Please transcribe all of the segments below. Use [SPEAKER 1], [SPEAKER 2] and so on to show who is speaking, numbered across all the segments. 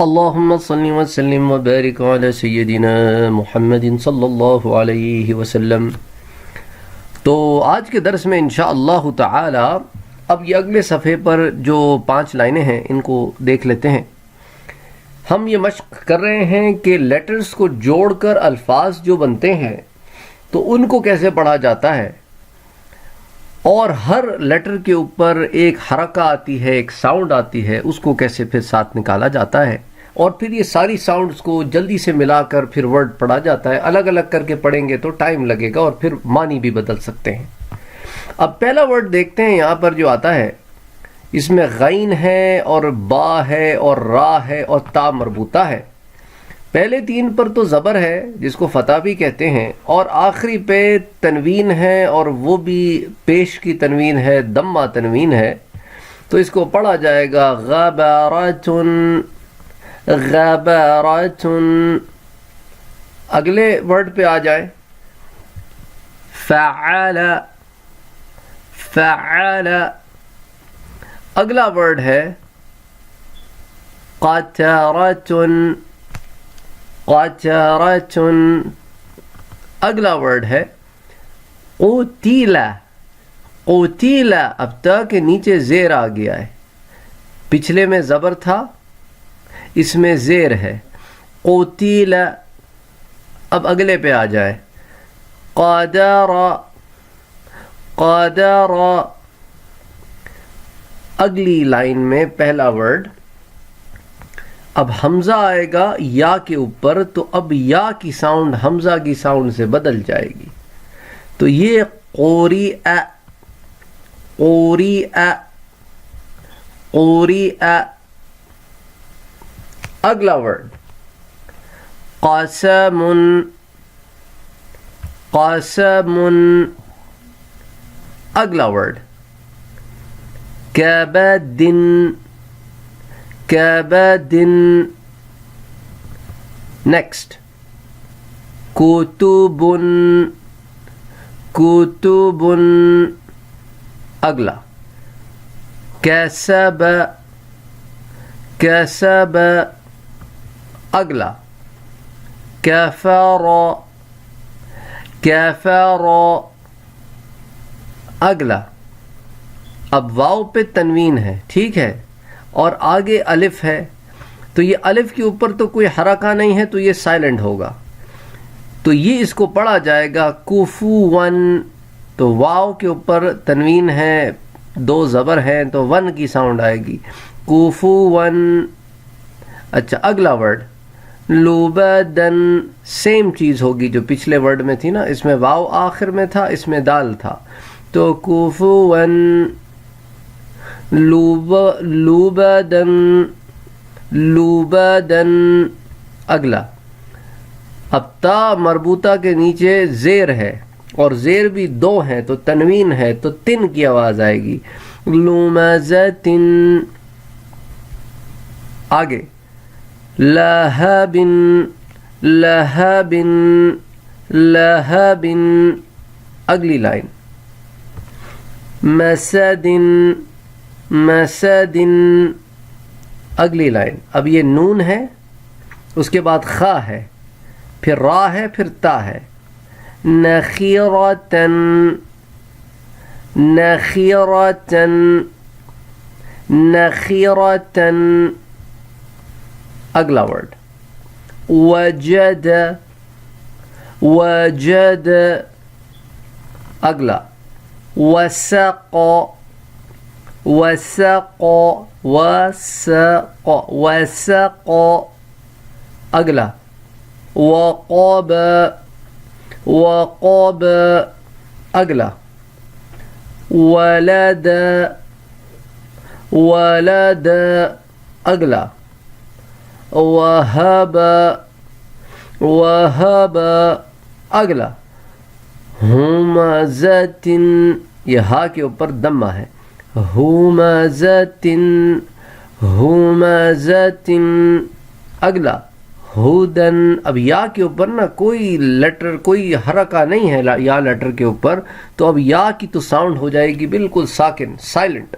[SPEAKER 1] اللہم صلی وسلم وبارک علی سیدنا محمد صلی اللہ علیہ وسلم۔ تو آج کے درس میں انشاءاللہ تعالی اب یہ اگلے صفحے پر جو 5 لائنیں ہیں ان کو دیکھ لیتے ہیں۔ ہم یہ مشق کر رہے ہیں کہ لیٹرز کو جوڑ کر الفاظ جو بنتے ہیں تو ان کو کیسے پڑھا جاتا ہے، اور ہر لیٹر کے اوپر ایک حرکہ آتی ہے، ایک ساؤنڈ آتی ہے، اس کو کیسے پھر ساتھ نکالا جاتا ہے، اور پھر یہ ساری ساؤنڈز کو جلدی سے ملا کر پھر ورڈ پڑھا جاتا ہے۔ الگ الگ کر کے پڑھیں گے تو ٹائم لگے گا اور پھر معنی بھی بدل سکتے ہیں۔ اب پہلا ورڈ دیکھتے ہیں، یہاں پر جو آتا ہے اس میں غین ہے اور با ہے اور را ہے اور تا مربوطہ ہے۔ پہلے 3 پر تو زبر ہے جس کو فتح بھی کہتے ہیں، اور آخری پہ تنوین ہے، اور وہ بھی پیش کی تنوین ہے، دمہ تنوین ہے، تو اس کو پڑھا جائے گا غبارتن غبارتن۔ اگلے ورڈ پہ آ جائیں، فعل فعل۔ اگلا ورڈ ہے قطرتن قطرتن۔ اگلا ورڈ ہے قتیل قتیل۔ اب تا کے نیچے زیر آ گیا ہے، پچھلے میں زبر تھا، اس میں زیر ہے، قتیل۔ اب اگلے پہ آ جائے، قدر قدر۔ اگلی لائن میں پہلا ورڈ، اب حمزہ آئے گا یا کے اوپر، تو اب یا کی ساؤنڈ حمزہ کی ساؤنڈ سے بدل جائے گی، تو یہ قوریء قوریء قوریء۔ اگلا ورڈ قسم قسم۔ اگلا ورڈ کبد کبد۔ نیکسٹ کتب کتب۔ اگلا کسب کسب۔ اگلا کفر کفر۔ اگلا، اب واو پہ تنوین ہے، ٹھیک ہے، اور آگے الف ہے، تو یہ الف کے اوپر تو کوئی حرکہ نہیں ہے، تو یہ سائلنٹ ہوگا، تو یہ اس کو پڑھا جائے گا کفوون۔ تو واو کے اوپر تنوین ہے، 2 زبر ہیں، تو 1 کی ساؤنڈ آئے گی، کفوون۔ اچھا، اگلا ورڈ لبدن، سیم چیز ہوگی جو پچھلے ورڈ میں تھی نا، اس میں واو آخر میں تھا، اس میں دال تھا، تو کفوون لبدن لبدن۔ اگلا، اب تا مربوطہ کے نیچے زیر ہے، اور زیر بھی 2 ہیں، تو تنوین ہے، تو 3 کی آواز آئے گی، لمزتن۔ آگے لہب لہب لہب۔ اگلی لائن مسد مسد۔ اگلی لائن، اب یہ نون ہے، اس کے بعد خا ہے، پھر را ہے، پھر تا ہے، نخیرتن نخیرتن نخیرتن۔ اگلا ورڈ وجد وجد۔ اگلا وسق وسق وسق وسق۔ اگلا وقب وقب۔ اگلا ولد ولد۔ اگلا وہب وہب۔ اگلا ہمزتن، یہ ہا کے اوپر دمہ ہے، ہمزتن ہمزتن۔ اگلا ہودن، اب یا کے اوپر نا کوئی لیٹر، کوئی حرکہ نہیں ہے یا لیٹر کے اوپر، تو اب یا کی تو ساؤنڈ ہو جائے گی بالکل ساکن، سائلنٹ،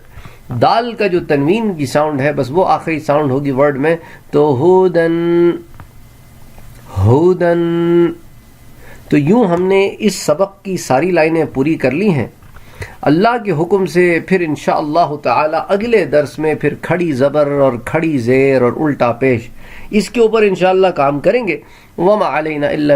[SPEAKER 1] دال کا جو تنوین کی ساؤنڈ ہے بس وہ آخری ساؤنڈ ہوگی ورڈ میں. تو ہودن ہودن. تو یوں ہم نے اس سبق کی ساری لائنیں پوری کر لی ہیں. اللہ کے حکم سے پھر انشاءاللہ تعالی اگلے درس میں پھر کھڑی زبر اور کھڑی زیر اور الٹا پیش اس کے اوپر انشاءاللہ کام کریں گے. وما علینا الا